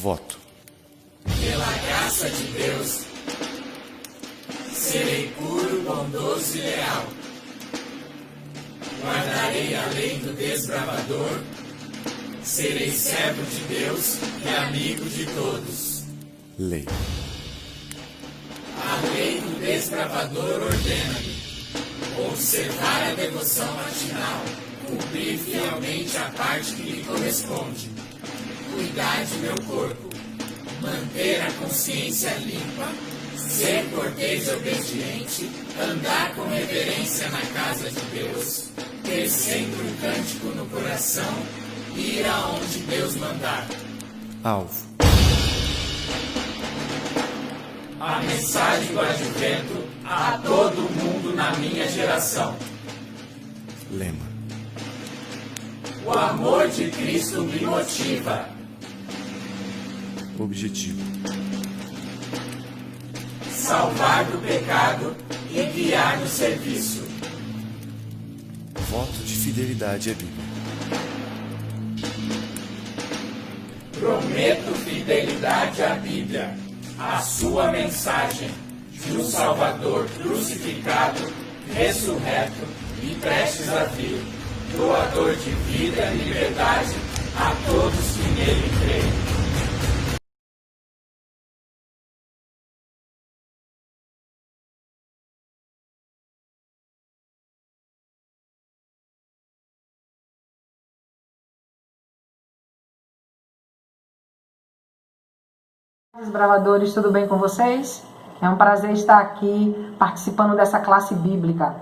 Voto. Pela graça de Deus, serei puro, bondoso e leal. Guardarei a lei do desbravador, serei servo de Deus e amigo de todos. Lei. A lei do desbravador ordena-me observar a devoção matinal, cumprir fielmente a parte que me corresponde, cuidar de meu corpo, manter a consciência limpa, ser cortês e obediente, andar com reverência na casa de Deus, ter sempre um cântico no coração e ir aonde Deus mandar. Alvo. A mensagem do advento a todo mundo na minha geração. Lema. O amor de Cristo me motiva. Objetivo. Salvar do pecado e guiar no serviço. Voto de fidelidade à Bíblia. Prometo fidelidade à Bíblia, a sua mensagem de um Salvador crucificado, ressurreto e prestes a vir, doador de vida e liberdade a todos que nele creem. Desbravadores, tudo bem com vocês? É um prazer estar aqui participando dessa classe bíblica.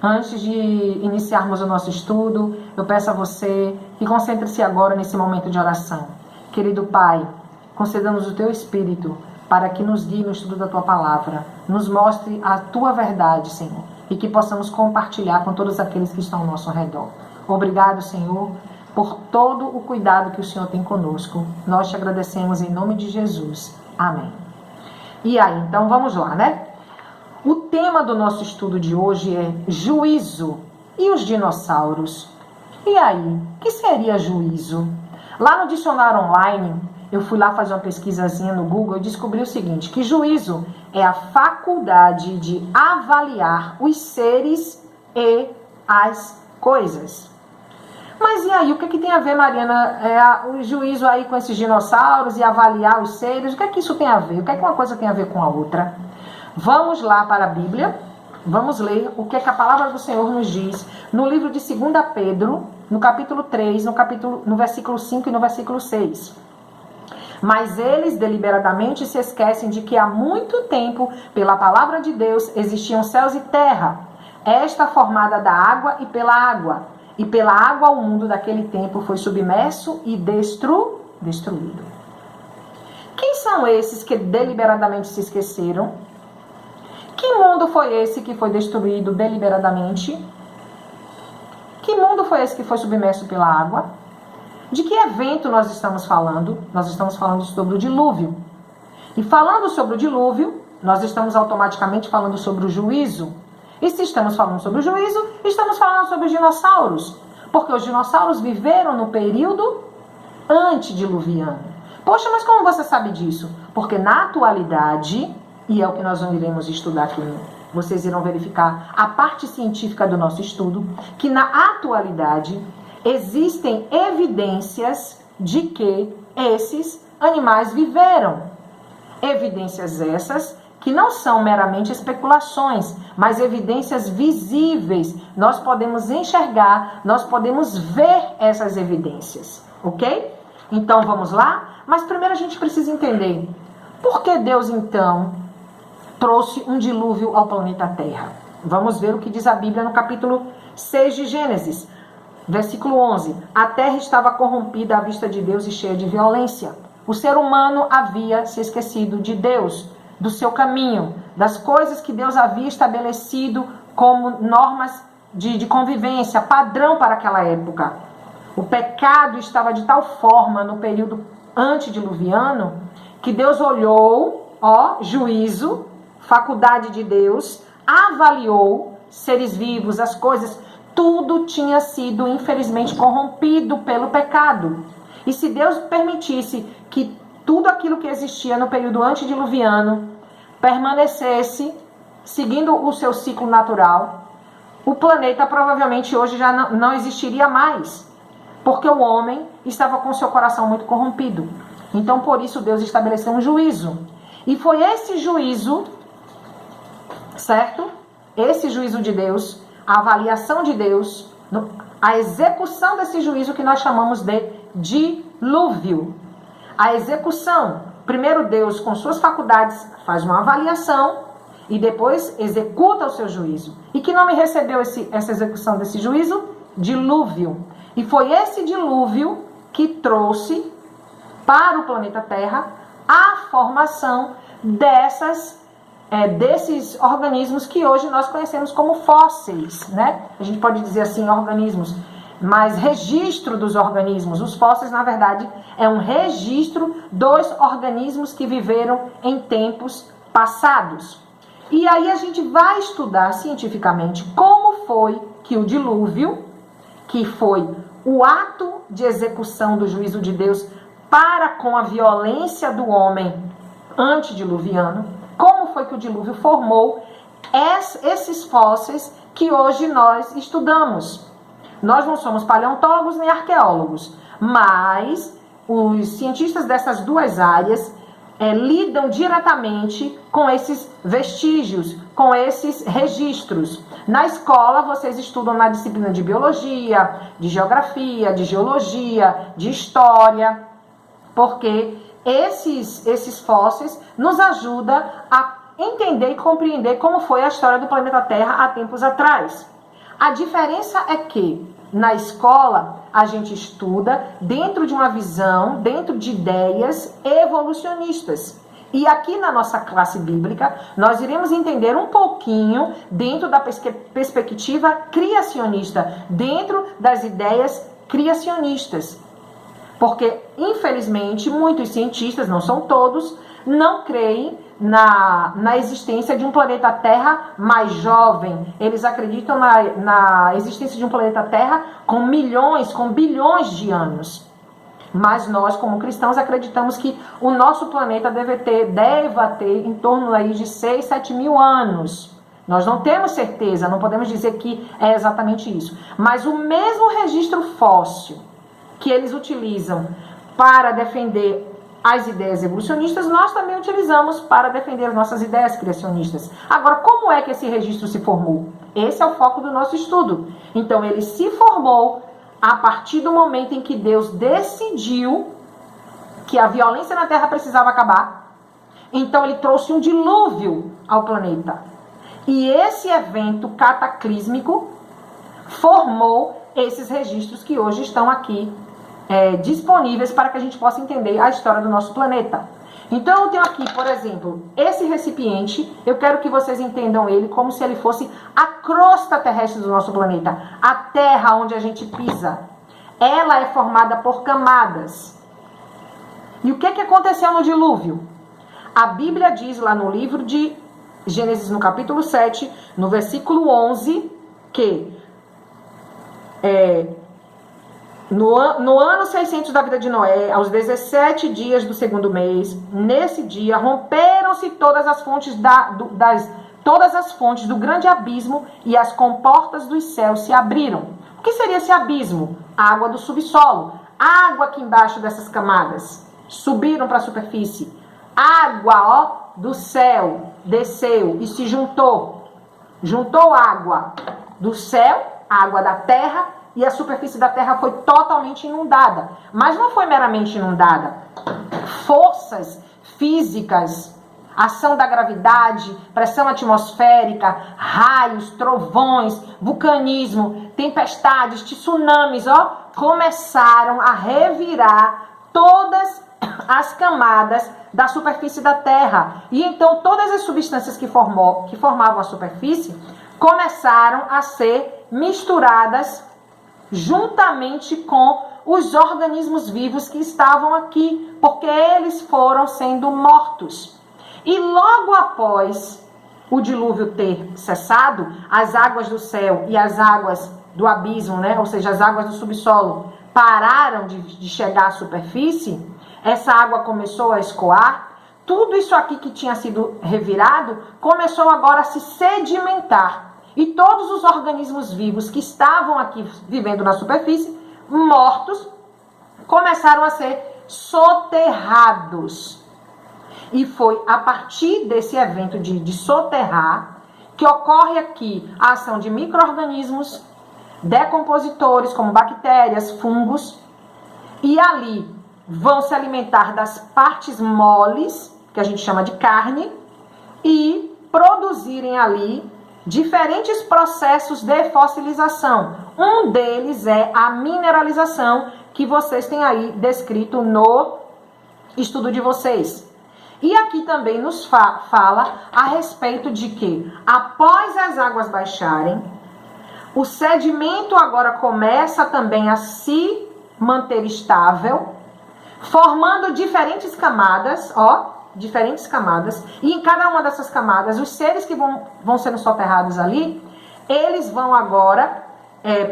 Antes de iniciarmos o nosso estudo, eu peço a você que concentre-se agora nesse momento de oração. Querido Pai, conceda-nos o Teu Espírito para que nos guie no estudo da Tua Palavra, nos mostre a Tua verdade, Senhor, e que possamos compartilhar com todos aqueles que estão ao nosso redor. Obrigado, Senhor, por todo o cuidado que o Senhor tem conosco. Nós te agradecemos em nome de Jesus. Amém. E aí, então vamos lá, né? O tema do nosso estudo de hoje é juízo e os dinossauros. E aí, o que seria juízo? Lá no dicionário online, eu fui lá fazer uma pesquisazinha no Google e descobri o seguinte, que juízo é a faculdade de avaliar os seres e as coisas. Mas e aí, o que tem a ver, Mariana, o juízo aí com esses dinossauros e avaliar os seres? O que isso tem a ver? O que uma coisa tem a ver com a outra? Vamos lá para a Bíblia, vamos ler o que a palavra do Senhor nos diz no livro de 2 Pedro, no capítulo 3, no versículo 5 e no versículo 6. Mas eles deliberadamente se esquecem de que há muito tempo, pela palavra de Deus, existiam céus e terra, esta formada da água e pela água. E pela água o mundo daquele tempo foi submerso e destruído. Quem são esses que deliberadamente se esqueceram? Que mundo foi esse que foi destruído deliberadamente? Que mundo foi esse que foi submerso pela água? De que evento nós estamos falando? Nós estamos falando sobre o dilúvio. E falando sobre o dilúvio, nós estamos automaticamente falando sobre o juízo. E se estamos falando sobre o juízo, estamos falando sobre os dinossauros. Porque os dinossauros viveram no período antediluviano. Poxa, mas como você sabe disso? Porque na atualidade, e é o que nós iremos estudar aqui, vocês irão verificar a parte científica do nosso estudo, que na atualidade existem evidências de que esses animais viveram. Evidências essas que não são meramente especulações, mas evidências visíveis. Nós podemos enxergar, nós podemos ver essas evidências, ok? Então vamos lá? Mas primeiro a gente precisa entender, por que Deus então trouxe um dilúvio ao planeta Terra? Vamos ver o que diz a Bíblia no capítulo 6 de Gênesis, versículo 11. A terra estava corrompida à vista de Deus e cheia de violência. O ser humano havia se esquecido de Deus, do seu caminho, das coisas que Deus havia estabelecido como normas de convivência, padrão para aquela época. O pecado estava de tal forma no período antediluviano que Deus olhou, juízo, faculdade de Deus, avaliou seres vivos, as coisas, tudo tinha sido infelizmente corrompido pelo pecado. E se Deus permitisse que tudo aquilo que existia no período antediluviano permanecesse seguindo o seu ciclo natural, o planeta provavelmente hoje já não existiria mais, porque o homem estava com seu coração muito corrompido. Então, por isso, Deus estabeleceu um juízo. E foi esse juízo, certo? Esse juízo de Deus, a avaliação de Deus, a execução desse juízo que nós chamamos de dilúvio. A execução, primeiro Deus com suas faculdades faz uma avaliação e depois executa o seu juízo. E que nome recebeu essa execução desse juízo? Dilúvio. E foi esse dilúvio que trouxe para o planeta Terra a formação desses organismos que hoje nós conhecemos como fósseis, né? A gente pode dizer assim, organismos, mas registro dos organismos. Os fósseis, na verdade, é um registro dos organismos que viveram em tempos passados. E aí a gente vai estudar cientificamente como foi que o dilúvio, que foi o ato de execução do juízo de Deus para com a violência do homem antediluviano, como foi que o dilúvio formou esses fósseis que hoje nós estudamos. Nós não somos paleontólogos nem arqueólogos, mas os cientistas dessas duas áreas lidam diretamente com esses vestígios, com esses registros. Na escola, vocês estudam na disciplina de biologia, de geografia, de geologia, de história, porque esses fósseis nos ajudam a entender e compreender como foi a história do planeta Terra há tempos atrás. A diferença é que na escola a gente estuda dentro de uma visão, dentro de ideias evolucionistas. E aqui na nossa classe bíblica, nós iremos entender um pouquinho dentro da perspectiva criacionista, dentro das ideias criacionistas. Porque, infelizmente, muitos cientistas, não são todos, não creem na existência de um planeta Terra mais jovem. Eles acreditam na existência de um planeta Terra com milhões, com bilhões de anos. Mas nós, como cristãos, acreditamos que o nosso planeta deva ter em torno aí de 6, 7 mil anos. Nós não temos certeza, não podemos dizer que é exatamente isso. Mas o mesmo registro fóssil que eles utilizam para defender as ideias evolucionistas, nós também utilizamos para defender as nossas ideias criacionistas. Agora, como é que esse registro se formou? Esse é o foco do nosso estudo. Então, ele se formou a partir do momento em que Deus decidiu que a violência na Terra precisava acabar. Então, ele trouxe um dilúvio ao planeta. E esse evento cataclísmico formou esses registros que hoje estão aqui disponíveis para que a gente possa entender a história do nosso planeta. Então eu tenho aqui, por exemplo, esse recipiente. Eu quero que vocês entendam ele como se ele fosse a crosta terrestre do nosso planeta, a terra onde a gente pisa. Ela é formada por camadas. E o que aconteceu no dilúvio? A Bíblia diz lá no livro de Gênesis, no capítulo 7, no versículo 11, que no ano 600 da vida de Noé, aos 17 dias do segundo mês, nesse dia, romperam-se todas as fontes do grande abismo e as comportas dos céus se abriram. O que seria esse abismo? A água do subsolo. Água aqui embaixo dessas camadas. Subiram para a superfície. Água, do céu desceu e se juntou. Juntou água do céu, água da terra, e a superfície da Terra foi totalmente inundada. Mas não foi meramente inundada. Forças físicas, ação da gravidade, pressão atmosférica, raios, trovões, vulcanismo, tempestades, tsunamis, começaram a revirar todas as camadas da superfície da Terra. E então todas as substâncias que formavam a superfície começaram a ser misturadas juntamente com os organismos vivos que estavam aqui, porque eles foram sendo mortos. E logo após o dilúvio ter cessado, as águas do céu e as águas do abismo, ou seja, as águas do subsolo, pararam de chegar à superfície. Essa água começou a escoar. Tudo isso aqui que tinha sido revirado começou agora a se sedimentar. E todos os organismos vivos que estavam aqui vivendo na superfície, mortos, começaram a ser soterrados. E foi a partir desse evento de soterrar que ocorre aqui a ação de micro-organismos decompositores, como bactérias, fungos, e ali vão se alimentar das partes moles, que a gente chama de carne, e produzirem ali diferentes processos de fossilização. Um deles é a mineralização, que vocês têm aí descrito no estudo de vocês. E aqui também nos fala a respeito de que, após as águas baixarem, o sedimento agora começa também a se manter estável, formando diferentes camadas, diferentes camadas, e em cada uma dessas camadas, os seres que vão sendo soterrados ali, eles vão agora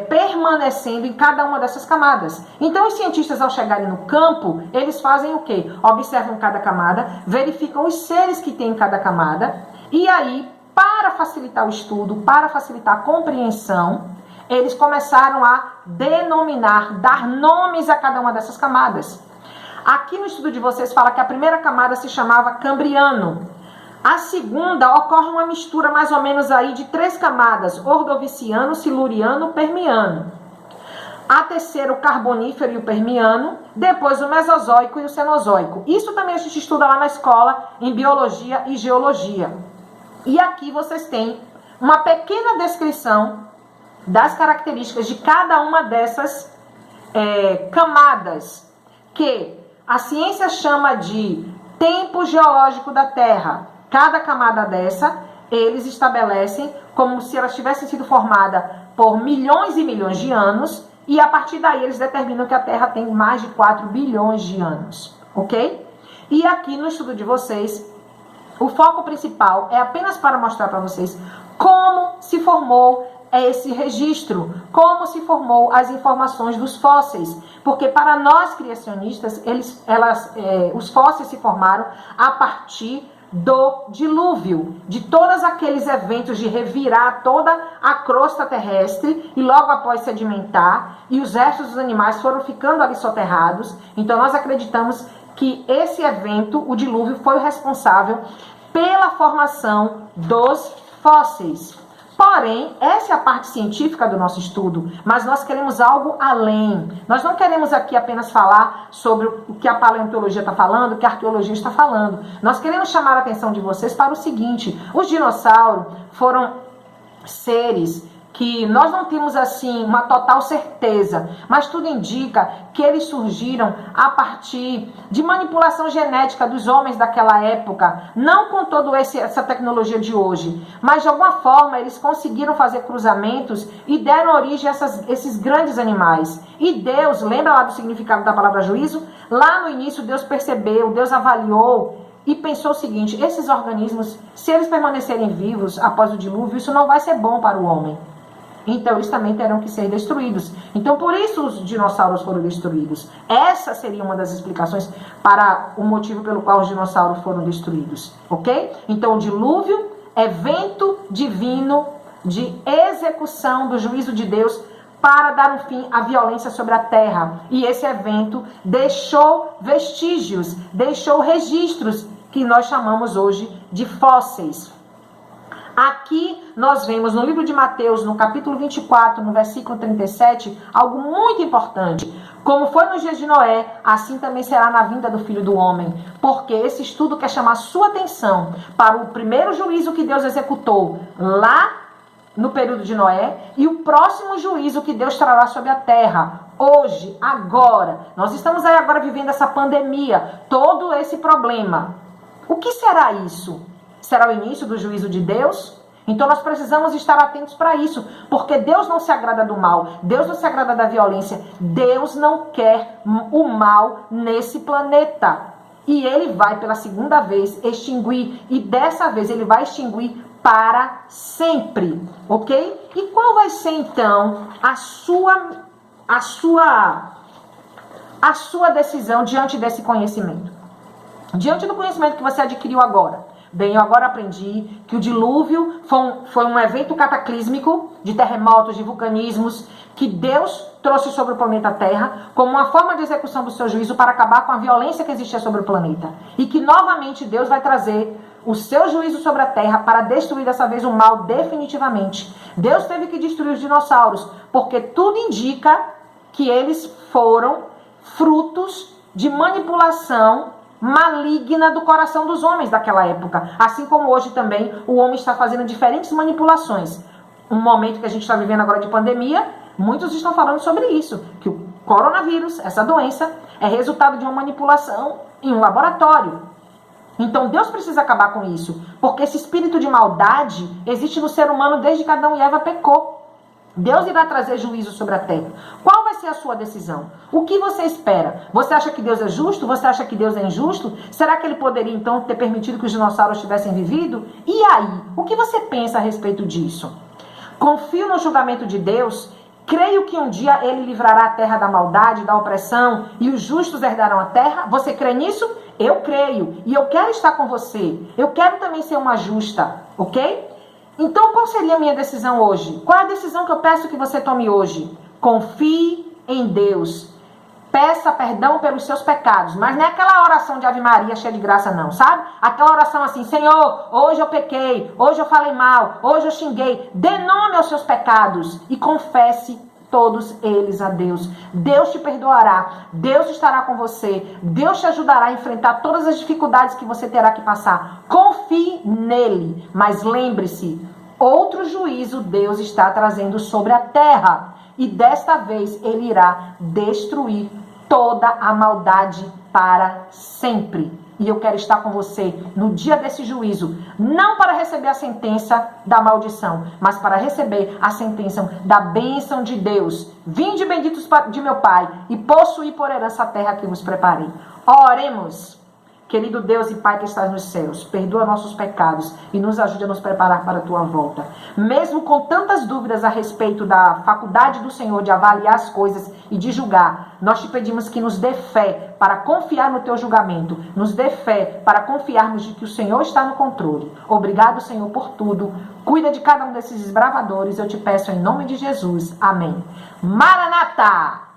permanecendo em cada uma dessas camadas. Então, os cientistas, ao chegarem no campo, eles fazem o quê? Observam cada camada, verificam os seres que tem em cada camada, e aí, para facilitar o estudo, para facilitar a compreensão, eles começaram a denominar, dar nomes a cada uma dessas camadas. Aqui no estudo de vocês fala que a primeira camada se chamava Cambriano. A segunda ocorre uma mistura mais ou menos aí de 3 camadas, Ordoviciano, Siluriano, Permiano. A terceira, o Carbonífero e o Permiano. depois o Mesozoico e o Cenozoico. Isso também a gente estuda lá na escola, em Biologia e Geologia. E aqui vocês têm uma pequena descrição das características de cada uma dessas camadas, que a ciência chama de tempo geológico da Terra. Cada camada dessa, eles estabelecem como se elas tivessem sido formadas por milhões e milhões de anos, e a partir daí eles determinam que a Terra tem mais de 4 bilhões de anos, ok? E aqui no estudo de vocês, o foco principal é apenas para mostrar para vocês como se formou esse registro, como se formou as informações dos fósseis, porque para nós criacionistas, os fósseis se formaram a partir do dilúvio, de todos aqueles eventos de revirar toda a crosta terrestre e logo após sedimentar, e os restos dos animais foram ficando ali soterrados. Então nós acreditamos que esse evento, o dilúvio, foi o responsável pela formação dos fósseis. Porém, essa é a parte científica do nosso estudo, mas nós queremos algo além. Nós não queremos aqui apenas falar sobre o que a paleontologia está falando, o que a arqueologia está falando. Nós queremos chamar a atenção de vocês para o seguinte: os dinossauros foram seres que nós não temos assim uma total certeza, mas tudo indica que eles surgiram a partir de manipulação genética dos homens daquela época, não com toda essa tecnologia de hoje, mas de alguma forma eles conseguiram fazer cruzamentos e deram origem a esses grandes animais. E Deus, lembra lá do significado da palavra juízo? Lá no início Deus percebeu, Deus avaliou e pensou o seguinte: esses organismos, se eles permanecerem vivos após o dilúvio, isso não vai ser bom para o homem. Então eles também terão que ser destruídos. Então por isso os dinossauros foram destruídos. Essa seria uma das explicações para o motivo pelo qual os dinossauros foram destruídos, ok? Então o dilúvio, evento divino de execução do juízo de Deus para dar um fim à violência sobre a terra. E esse evento deixou vestígios, deixou registros que nós chamamos hoje de fósseis. Aqui nós vemos no livro de Mateus, no capítulo 24, no versículo 37, algo muito importante. Como foi nos dias de Noé, assim também será na vinda do Filho do Homem. Porque esse estudo quer chamar sua atenção para o primeiro juízo que Deus executou lá no período de Noé e o próximo juízo que Deus trará sobre a terra. Hoje, agora, nós estamos aí agora vivendo essa pandemia, todo esse problema. O que será isso? Será o início do juízo de Deus? Então nós precisamos estar atentos para isso, porque Deus não se agrada do mal, Deus não se agrada da violência, Deus não quer o mal nesse planeta. E Ele vai pela segunda vez extinguir, e dessa vez Ele vai extinguir para sempre, ok? E qual vai ser então a sua decisão diante desse conhecimento? Diante do conhecimento que você adquiriu agora? Bem, eu agora aprendi que o dilúvio foi um evento cataclísmico de terremotos, de vulcanismos, que Deus trouxe sobre o planeta Terra como uma forma de execução do seu juízo para acabar com a violência que existia sobre o planeta. E que novamente Deus vai trazer o seu juízo sobre a Terra para destruir dessa vez o mal definitivamente. Deus teve que destruir os dinossauros, porque tudo indica que eles foram frutos de manipulação maligna do coração dos homens daquela época. Assim como hoje também o homem está fazendo diferentes manipulações. Um momento que a gente está vivendo agora de pandemia, muitos estão falando sobre isso, que o coronavírus, essa doença, é resultado de uma manipulação em um laboratório. Então Deus precisa acabar com isso, porque esse espírito de maldade existe no ser humano desde que Adão e Eva pecou. Deus irá trazer juízo sobre a terra. Qual vai ser a sua decisão? O que você espera? Você acha que Deus é justo? Você acha que Deus é injusto? Será que Ele poderia então ter permitido que os dinossauros tivessem vivido? E aí? O que você pensa a respeito disso? Confio no julgamento de Deus? Creio que um dia Ele livrará a terra da maldade, da opressão e os justos herdarão a terra? Você crê nisso? Eu creio. E eu quero estar com você. Eu quero também ser uma justa, ok? Então, qual seria a minha decisão hoje? Qual é a decisão que eu peço que você tome hoje? Confie em Deus. Peça perdão pelos seus pecados. Mas não é aquela oração de Ave Maria cheia de graça, não, sabe? Aquela oração assim: Senhor, hoje eu pequei, hoje eu falei mal, hoje eu xinguei. Dê nome aos seus pecados e confesse todos eles a Deus. Deus te perdoará, Deus estará com você, Deus te ajudará a enfrentar todas as dificuldades que você terá que passar. Confie nele, mas lembre-se, outro juízo Deus está trazendo sobre a terra. E desta vez ele irá destruir toda a maldade para sempre. E eu quero estar com você no dia desse juízo, não para receber a sentença da maldição, mas para receber a sentença da bênção de Deus. Vinde benditos de meu Pai e possuí por herança a terra que vos preparei. Oremos. Querido Deus e Pai que estás nos céus, perdoa nossos pecados e nos ajude a nos preparar para a tua volta. Mesmo com tantas dúvidas a respeito da faculdade do Senhor de avaliar as coisas e de julgar, nós te pedimos que nos dê fé para confiar no teu julgamento, nos dê fé para confiarmos de que o Senhor está no controle. Obrigado, Senhor, por tudo. Cuida de cada um desses desbravadores, eu te peço em nome de Jesus. Amém. Maranata!